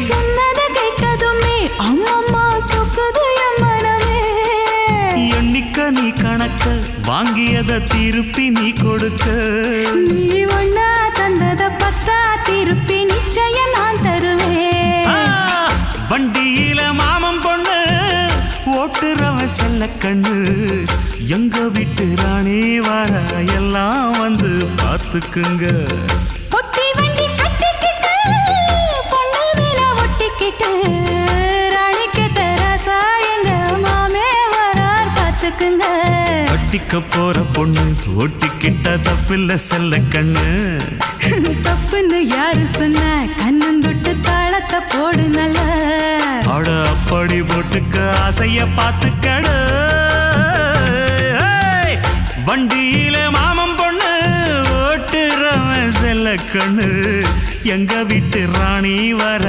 சொன்னத கேட்டதுமே அம்மம்மா சொக்குது என் மனமே. எண்ணிக்க நீ கணக்க வாங்கியத திருப்பி நீ கொடுக்க. நீ ஒன்னா தந்தத பத்தா திருப்பி நிச்சயம் நான் தருவேன். வண்டியில மாமன் பொண்ணு ஓட்டுறவன் செல்ல கண்ணு. எங்க வீட்டு ராணி வர எல்லாம் வந்து பார்த்துக்குங்க. ஒட்டி வண்டி கட்டிக்கிட்டு பொண்ணு மேல ஒட்டிக்கிட்டு ராணிக்கு தராசா எங்க மாமே வரார் பார்த்துக்குங்க. கட்டிக்க போற பொண்ணு ஒட்டிக்கிட்ட தப்பில்ல செல்ல கண்ணு. தப்புன்னு யாரு சொன்ன கண்ணந்தொட்டு தாளத்தை போடு நல்ல. அட அப்படி போட்டுக்க ஆசைய பார்த்துக்கடு. வண்டியில மாமன் பொண்ணு ஓட்டுறவன் செல்ல கண்ணு. எங்க வீட்டு ராணி வர